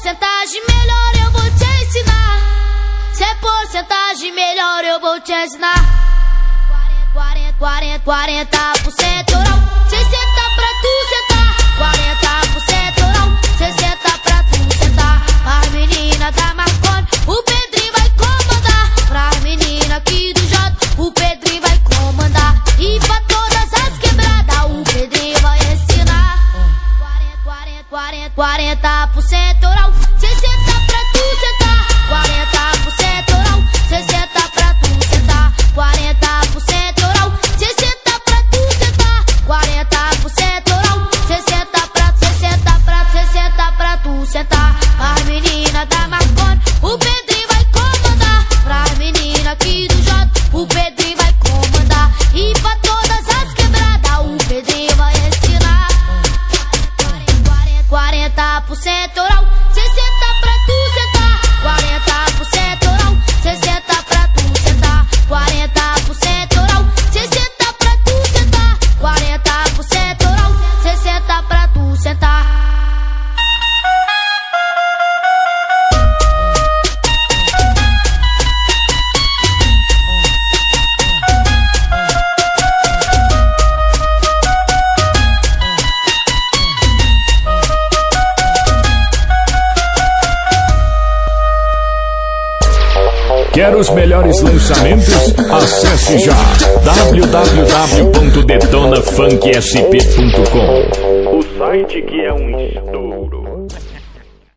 porcentagem melhor eu vou te ensinar. Se é porcentagem melhor eu vou te ensinar. 40% oral, 60 pra tu sentar. 40% oral, 60 pra tu sentar. As meninas da Marconi, o Pedrinho vai comandar. Pras meninas aqui do J, o Pedrinho vai comandar. E pra todas as quebradas, o Pedrinho vai ensinar. 40% oral, 60 pra tu sentar. 40% oral, 60 pra tu sentar. 40% oral, 60 pra tu sentar. 40% oral, 60 pra tu sentar. As meninas da Marconi, o Pedrinho vai comandar. Pras meninas aqui do J, o Pedrinho vai comandar. E pra todas as quebradas, o Pedrinho vai ensinar. 40% oral, 60 pra tu sentar. 40% oral, 60 pra tu sentar. 40% oral, 60 pra tu sentar. 40% oral, 60 pra tu sentar. Quer os melhores lançamentos? Acesse já www.detonafunksp.com, o site que é um estouro.